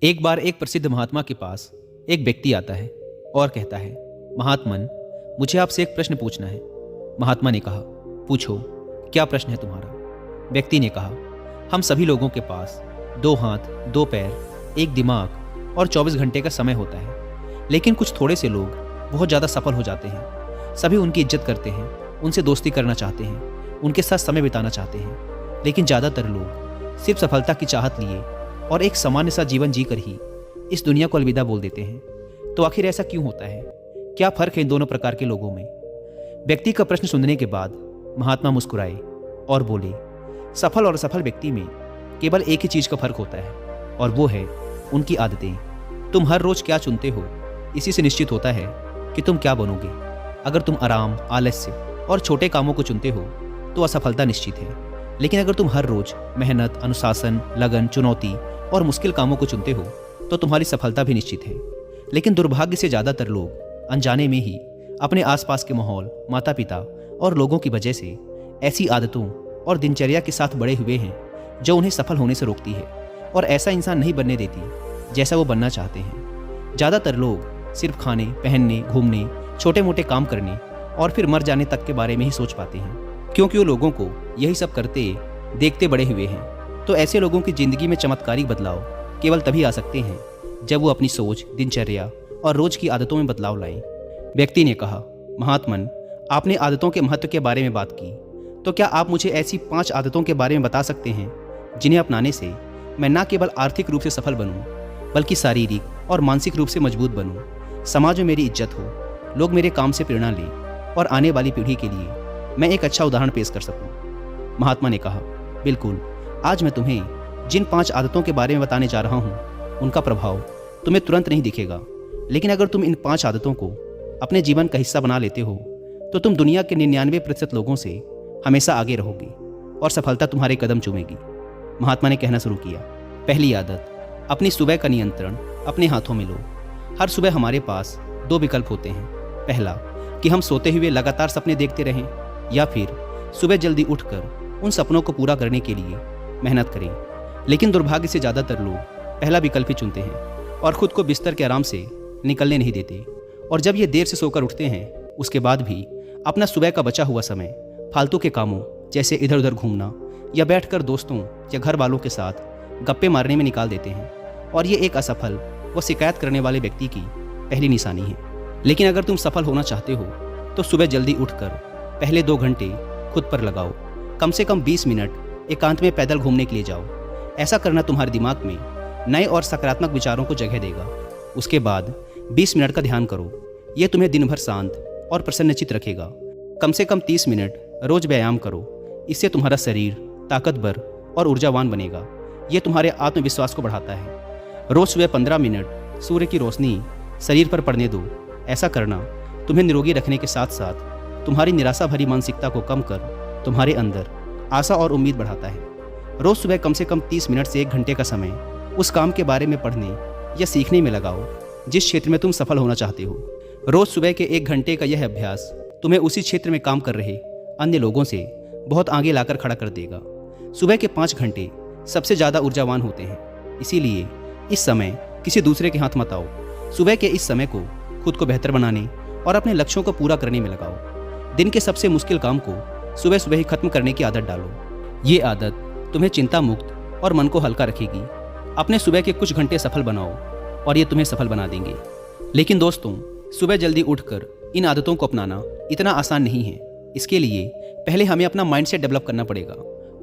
एक बार एक प्रसिद्ध महात्मा के पास एक व्यक्ति आता है और कहता है, महात्मन, मुझे आपसे एक प्रश्न पूछना है। महात्मा ने कहा, पूछो, क्या प्रश्न है तुम्हारा? व्यक्ति ने कहा, हम सभी लोगों के पास 2 हाथ, 2 पैर, एक दिमाग और 24 घंटे का समय होता है, लेकिन कुछ थोड़े से लोग बहुत ज़्यादा सफल हो जाते हैं। सभी उनकी इज्जत करते हैं, उनसे दोस्ती करना चाहते हैं, उनके साथ समय बिताना चाहते हैं, लेकिन ज़्यादातर लोग सिर्फ सफलता की चाहत लिए और एक सामान्य सा जीवन जीकर ही इस दुनिया को अलविदा बोल देते हैं। तो आखिर ऐसा क्यों होता है? क्या फ़र्क है इन दोनों प्रकार के लोगों में? व्यक्ति का प्रश्न सुनने के बाद महात्मा मुस्कुराए और बोले, सफल और असफल व्यक्ति में केवल एक ही चीज़ का फर्क होता है और वो है उनकी आदतें। तुम हर रोज़ क्या चुनते हो, इसी से निश्चित होता है कि तुम क्या बनोगे। अगर तुम आराम, आलस्य और छोटे कामों को चुनते हो तो असफलता निश्चित है, लेकिन अगर तुम हर रोज़ मेहनत, अनुशासन, लगन, चुनौती और मुश्किल कामों को चुनते हो तो तुम्हारी सफलता भी निश्चित है। लेकिन दुर्भाग्य से ज़्यादातर लोग अनजाने में ही अपने आसपास के माहौल, माता पिता और लोगों की वजह से ऐसी आदतों और दिनचर्या के साथ बड़े हुए हैं जो उन्हें सफल होने से रोकती है और ऐसा इंसान नहीं बनने देती जैसा वो बनना चाहते हैं। ज़्यादातर लोग सिर्फ खाने, पहनने, घूमने, छोटे मोटे काम करने और फिर मर जाने तक के बारे में ही सोच पाते हैं, क्योंकि वो लोगों को यही सब करते देखते बड़े हुए हैं। तो ऐसे लोगों की ज़िंदगी में चमत्कारिक बदलाव केवल तभी आ सकते हैं जब वो अपनी सोच, दिनचर्या और रोज़ की आदतों में बदलाव लाएं। व्यक्ति ने कहा, महात्मन, आपने आदतों के महत्व के बारे में बात की, तो क्या आप मुझे ऐसी 5 आदतों के बारे में बता सकते हैं जिन्हें अपनाने से मैं न केवल आर्थिक रूप से सफल बनूं, बल्कि शारीरिक और मानसिक रूप से मजबूत बनूं, समाज में मेरी इज्जत हो, लोग मेरे काम से प्रेरणा लें और आने वाली पीढ़ी के लिए मैं एक अच्छा उदाहरण पेश कर सकूं? महात्मा ने कहा, बिल्कुल, आज मैं तुम्हें जिन 5 आदतों के बारे में बताने जा रहा हूँ उनका प्रभाव तुम्हें तुरंत नहीं दिखेगा, लेकिन अगर तुम इन 5 आदतों को अपने जीवन का हिस्सा बना लेते हो तो तुम दुनिया के 99% लोगों से हमेशा आगे रहोगे और सफलता तुम्हारे कदम चूमेगी। महात्मा ने कहना शुरू किया, पहली आदत, अपनी सुबह का नियंत्रण अपने हाथों में लो। हर सुबह हमारे पास 2 विकल्प होते हैं। पहला, कि हम सोते हुए लगातार सपने देखते रहें, या फिर सुबह जल्दी उठकर उन सपनों को पूरा करने के लिए मेहनत करें। लेकिन दुर्भाग्य से ज़्यादातर लोग पहला विकल्प ही चुनते हैं और ख़ुद को बिस्तर के आराम से निकलने नहीं देते, और जब ये देर से सोकर उठते हैं उसके बाद भी अपना सुबह का बचा हुआ समय फालतू के कामों जैसे इधर उधर घूमना या बैठकर दोस्तों या घर वालों के साथ गप्पे मारने में निकाल देते हैं, और ये एक असफल व शिकायत करने वाले व्यक्ति की पहली निशानी है। लेकिन अगर तुम सफल होना चाहते हो तो सुबह जल्दी उठकर पहले 2 घंटे खुद पर लगाओ। कम से कम 20 मिनट एकांत में पैदल घूमने के लिए जाओ। ऐसा करना तुम्हारे दिमाग में नए और सकारात्मक विचारों को जगह देगा। उसके बाद 20 मिनट का ध्यान करो। यह तुम्हें दिन भर शांत और प्रसन्नचित्त रखेगा। कम से कम 30 मिनट रोज व्यायाम करो। इससे तुम्हारा शरीर ताकतवर और ऊर्जावान बनेगा। यह तुम्हारे आत्मविश्वास को बढ़ाता है। रोज सुबह 15 मिनट सूर्य की रोशनी शरीर पर पड़ने दो। ऐसा करना तुम्हें निरोगी रखने के साथ साथ तुम्हारी निराशा भरी मानसिकता को कम कर तुम्हारे अंदर आशा और उम्मीद बढ़ाता है। रोज सुबह कम से कम 30 मिनट से 1 घंटे का समय उस काम के बारे में पढ़ने या सीखने में लगाओ जिस क्षेत्र में तुम सफल होना चाहते हो। रोज सुबह के 1 घंटे का यह अभ्यास तुम्हें उसी क्षेत्र में काम कर रहे अन्य लोगों से बहुत आगे लाकर खड़ा कर देगा। सुबह के 5 घंटे सबसे ज़्यादा ऊर्जावान होते हैं, इसीलिए इस समय किसी दूसरे के हाथ मत आओ। सुबह के इस समय को खुद को बेहतर बनाने और अपने लक्ष्यों को पूरा करने में लगाओ। दिन के सबसे मुश्किल काम को सुबह सुबह ही खत्म करने की आदत डालो। ये आदत तुम्हें चिंता मुक्त और मन को हल्का रखेगी। अपने सुबह के कुछ घंटे सफल बनाओ और ये तुम्हें सफल बना देंगे। लेकिन दोस्तों, सुबह जल्दी उठकर इन आदतों को अपनाना इतना आसान नहीं है। इसके लिए पहले हमें अपना माइंडसेट डेवलप करना पड़ेगा,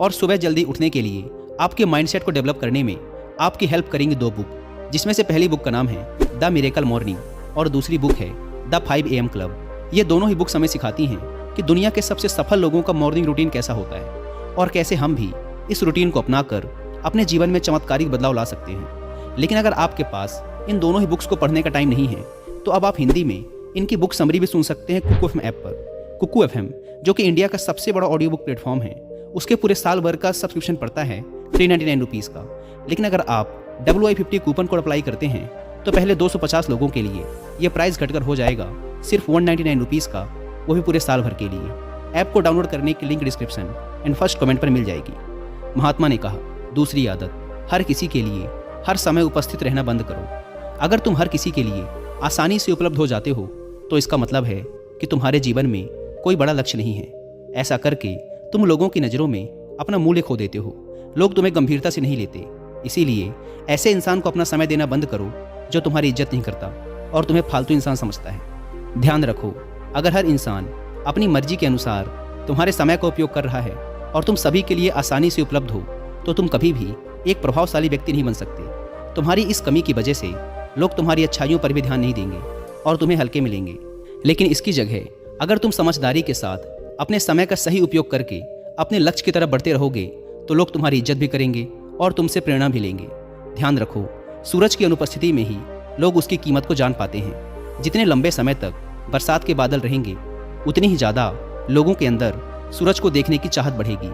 और सुबह जल्दी उठने के लिए आपके माइंडसेट को डेवलप करने में आपकी हेल्प करेंगी 2 बुक, जिसमें से पहली बुक का नाम है द मिरेकल मॉर्निंग और दूसरी बुक है द 5 AM क्लब। ये दोनों ही बुक्स हमें सिखाती हैं कि दुनिया के सबसे सफल लोगों का मॉर्निंग रूटीन कैसा होता है और कैसे हम भी इस रूटीन को अपनाकर अपने जीवन में चमत्कारिक बदलाव ला सकते हैं। लेकिन अगर आपके पास इन दोनों ही बुक्स को पढ़ने का टाइम नहीं है तो अब आप हिंदी में इनकी बुक समरी भी सुन सकते हैं कुकू FM ऐप पर। कुकू FM, जो कि इंडिया का सबसे बड़ा ऑडियो बुक प्लेटफॉर्म है, उसके पूरे साल भर का सब्सक्रिप्शन पड़ता है 399 रुपीज़ का। लेकिन अगर आप WI50 कूपन कोड अप्लाई करते हैं तो पहले 250 लोगों के लिए यह प्राइस घटकर हो जाएगा सिर्फ 199 रुपीज़ का, वो भी पूरे साल भर के लिए। ऐप को डाउनलोड करने की link description and first comment पर मिल जाएगी। महात्मा ने कहा, दूसरी आदत, हर किसी के लिए हर समय उपस्थित रहना बंद करो। अगर तुम हर किसी के लिए आसानी से उपलब्ध हो जाते हो तो इसका मतलब है कि तुम्हारे जीवन में कोई बड़ा लक्ष्य नहीं है। ऐसा करके तुम लोगों की नज़रों में अपना मूल्य खो देते हो। लोग तुम्हें गंभीरता से नहीं लेते। इसीलिए ऐसे इंसान को अपना समय देना बंद करो जो तुम्हारी इज्जत नहीं करता और तुम्हें फालतू इंसान समझता है। ध्यान रखो, अगर हर इंसान अपनी मर्जी के अनुसार तुम्हारे समय का उपयोग कर रहा है और तुम सभी के लिए आसानी से उपलब्ध हो तो तुम कभी भी एक प्रभावशाली व्यक्ति नहीं बन सकते। तुम्हारी इस कमी की वजह से लोग तुम्हारी अच्छाइयों पर भी ध्यान नहीं देंगे और तुम्हें हल्के मिलेंगे। लेकिन इसकी जगह अगर तुम समझदारी के साथ अपने समय का सही उपयोग करके अपने लक्ष्य की तरफ बढ़ते रहोगे तो लोग तुम्हारी इज्जत भी करेंगे और तुमसे प्रेरणा भी लेंगे। ध्यान रखो, सूरज की अनुपस्थिति में ही लोग उसकी कीमत को जान पाते हैं। जितने लंबे समय तक बरसात के बादल रहेंगे उतनी ही ज़्यादा लोगों के अंदर सूरज को देखने की चाहत बढ़ेगी।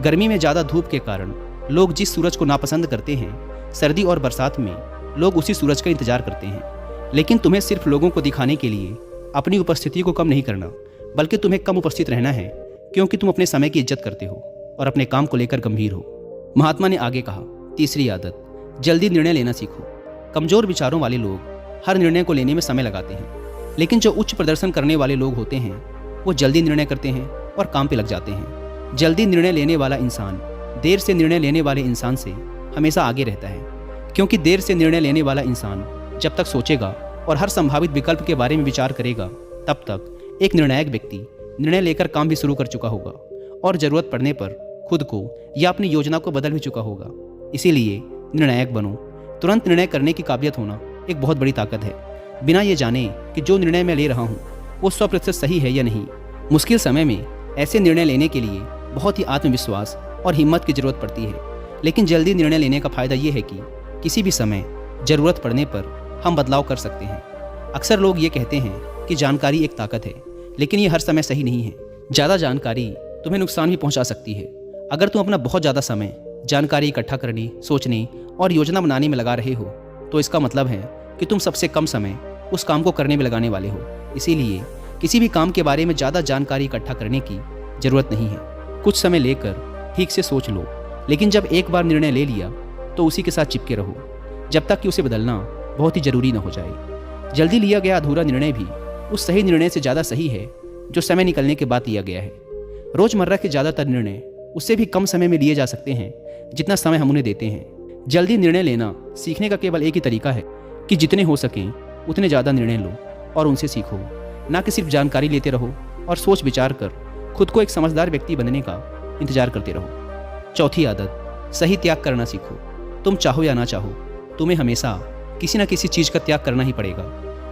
गर्मी में ज़्यादा धूप के कारण लोग जिस सूरज को नापसंद करते हैं, सर्दी और बरसात में लोग उसी सूरज का इंतजार करते हैं। लेकिन तुम्हें सिर्फ लोगों को दिखाने के लिए अपनी उपस्थिति को कम नहीं करना, बल्कि तुम्हें कम उपस्थित रहना है क्योंकि तुम अपने समय की इज्जत करते हो और अपने काम को लेकर गंभीर हो। महात्मा ने आगे कहा, तीसरी आदत, जल्दी निर्णय लेना सीखो। कमज़ोर विचारों वाले लोग हर निर्णय को लेने में समय लगाते हैं, लेकिन जो उच्च प्रदर्शन करने वाले लोग होते हैं वो जल्दी निर्णय करते हैं और काम पे लग जाते हैं। जल्दी निर्णय लेने वाला इंसान देर से निर्णय लेने वाले इंसान से हमेशा आगे रहता है, क्योंकि देर से निर्णय लेने वाला इंसान जब तक सोचेगा और हर संभावित विकल्प के बारे में विचार करेगा तब तक एक निर्णायक व्यक्ति निर्णय लेकर काम भी शुरू कर चुका होगा और ज़रूरत पड़ने पर खुद को या अपनी योजना को बदल भी चुका होगा। इसीलिए निर्णायक बनो। तुरंत निर्णय करने की काबिलियत होना एक बहुत बड़ी ताकत है, बिना ये जाने कि जो निर्णय मैं ले रहा हूँ वो 100% सही है या नहीं। मुश्किल समय में ऐसे निर्णय लेने के लिए बहुत ही आत्मविश्वास और हिम्मत की ज़रूरत पड़ती है। लेकिन जल्दी निर्णय लेने का फ़ायदा ये है कि किसी भी समय ज़रूरत पड़ने पर हम बदलाव कर सकते हैं। अक्सर लोग ये कहते हैं कि जानकारी एक ताकत है, लेकिन ये हर समय सही नहीं है। ज़्यादा जानकारी तुम्हें नुकसान भी पहुंचा सकती है। अगर तुम अपना बहुत ज़्यादा समय जानकारी इकट्ठा करने, सोचने और योजना बनाने में लगा रहे हो तो इसका मतलब है कि तुम सबसे कम समय उस काम को करने में लगाने वाले हो। इसीलिए किसी भी काम के बारे में ज़्यादा जानकारी इकट्ठा करने की ज़रूरत नहीं है। कुछ समय लेकर ठीक से सोच लो, लेकिन जब एक बार निर्णय ले लिया तो उसी के साथ चिपके रहो जब तक कि उसे बदलना बहुत ही ज़रूरी न हो जाए। जल्दी लिया गया अधूरा निर्णय भी उस सही निर्णय से ज़्यादा सही है जो समय निकलने के बाद लिया गया है। रोज़मर्रा के ज़्यादातर निर्णय उससे भी कम समय में लिए जा सकते हैं जितना समय हम उन्हें देते हैं। जल्दी निर्णय लेना सीखने का केवल एक ही तरीका है कि जितने हो सकें उतने ज़्यादा निर्णय लो और उनसे सीखो, ना कि सिर्फ जानकारी लेते रहो और सोच विचार कर खुद को एक समझदार व्यक्ति बनने का इंतजार करते रहो। चौथी आदत, सही त्याग करना सीखो। तुम चाहो या ना चाहो तुम्हें हमेशा किसी न किसी चीज़ का त्याग करना ही पड़ेगा।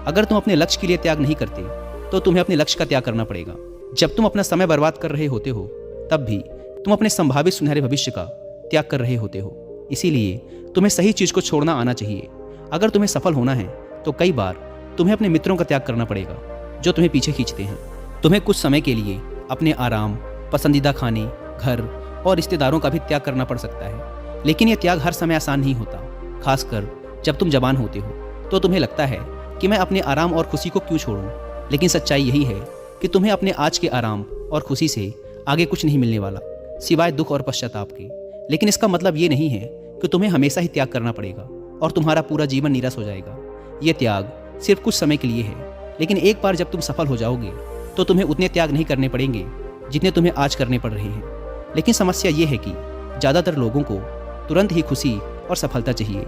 अगर तुम अपने लक्ष्य के लिए त्याग नहीं करते तो तुम्हें अपने लक्ष्य का त्याग करना पड़ेगा। जब तुम अपना समय बर्बाद कर रहे होते हो तब भी तुम अपने संभावित सुनहरे भविष्य का त्याग कर रहे होते हो। इसीलिए तुम्हें सही चीज़ को छोड़ना आना चाहिए। अगर तुम्हें सफल होना है तो कई बार तुम्हें अपने मित्रों का त्याग करना पड़ेगा जो तुम्हें पीछे खींचते हैं। तुम्हें कुछ समय के लिए अपने आराम, पसंदीदा खाने, घर और रिश्तेदारों का भी त्याग करना पड़ सकता है। लेकिन यह त्याग हर समय आसान नहीं होता। खासकर जब तुम जवान होते हो तो तुम्हें लगता है कि मैं अपने आराम और खुशी को क्यों छोड़ूं। लेकिन सच्चाई यही है कि तुम्हें अपने आज के आराम और खुशी से आगे कुछ नहीं मिलने वाला सिवाय दुख और पश्चाताप के। लेकिन इसका मतलब ये नहीं है कि तुम्हें हमेशा ही त्याग करना पड़ेगा और तुम्हारा पूरा जीवन नीरस हो जाएगा। ये त्याग सिर्फ कुछ समय के लिए है, लेकिन एक बार जब तुम सफल हो जाओगे तो तुम्हें उतने त्याग नहीं करने पड़ेंगे जितने तुम्हें आज करने पड़ रहे हैं। लेकिन समस्या ये है कि ज़्यादातर लोगों को तुरंत ही खुशी और सफलता चाहिए,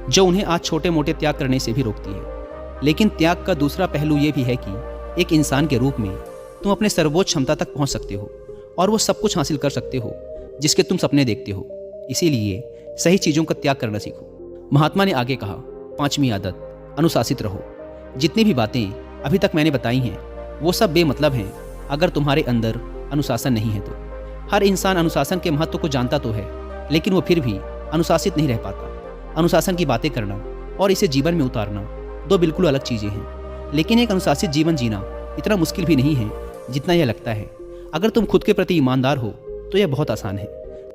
जो उन्हें आज छोटे मोटे त्याग करने से भी रोकती है। लेकिन त्याग का दूसरा पहलू ये भी है कि एक इंसान के रूप में तुम अपने सर्वोच्च क्षमता तक पहुंच सकते हो और वो सब कुछ हासिल कर सकते हो जिसके तुम सपने देखते हो। इसीलिए सही चीज़ों का त्याग करना सीखो। महात्मा ने आगे कहा, पांचवी आदत, अनुशासित रहो। जितनी भी बातें अभी तक मैंने बताई हैं वो सब बेमतलब हैं अगर तुम्हारे अंदर अनुशासन नहीं है तो। हर इंसान अनुशासन के महत्व को जानता तो है, लेकिन वो फिर भी अनुशासित नहीं रह पाता। अनुशासन की बातें करना और इसे जीवन में उतारना दो बिल्कुल अलग चीज़ें हैं। लेकिन एक अनुशासित जीवन जीना इतना मुश्किल भी नहीं है जितना यह लगता है। अगर तुम खुद के प्रति ईमानदार हो तो यह बहुत आसान है।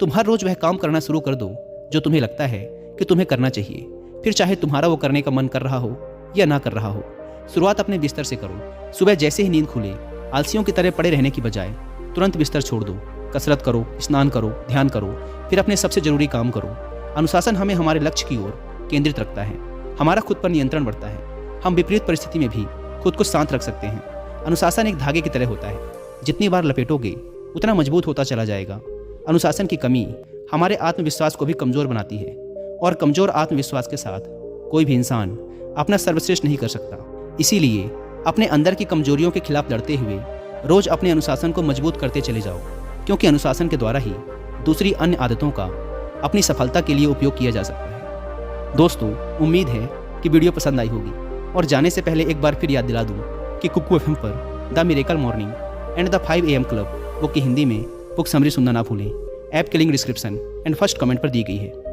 तुम हर रोज़ वह काम करना शुरू कर दो जो तुम्हें लगता है कि तुम्हें करना चाहिए, फिर चाहे तुम्हारा वो करने का मन कर रहा हो या ना कर रहा हो। शुरुआत अपने बिस्तर से करो। सुबह जैसे ही नींद खुले आलसियों की तरह पड़े रहने की बजाय तुरंत बिस्तर छोड़ दो। कसरत करो, स्नान करो, ध्यान करो, फिर अपने सबसे ज़रूरी काम करो। अनुशासन हमें हमारे लक्ष्य की ओर केंद्रित रखता है। हमारा खुद पर नियंत्रण बढ़ता है। हम विपरीत परिस्थिति में भी खुद को शांत रख सकते हैं। अनुशासन एक धागे की तरह होता है, जितनी बार लपेटोगे उतना मजबूत होता चला जाएगा। अनुशासन की कमी हमारे आत्मविश्वास को भी कमज़ोर बनाती है, और कमज़ोर आत्मविश्वास के साथ कोई भी इंसान अपना सर्वश्रेष्ठ नहीं कर सकता। इसीलिए अपने अंदर की कमजोरियों के खिलाफ लड़ते हुए रोज़ अपने अनुशासन को मजबूत करते चले जाओ, क्योंकि अनुशासन के द्वारा ही दूसरी अन्य आदतों का अपनी सफलता के लिए उपयोग किया जा सकता है। दोस्तों, उम्मीद है कि वीडियो पसंद आई होगी, और जाने से पहले एक बार फिर याद दिला दूं कि कुकू FM पर the miracle morning and the 5 AM club book की हिंदी में बुक समरी सुनना ना भूलें। ऐप की link description and first comment पर दी गई है।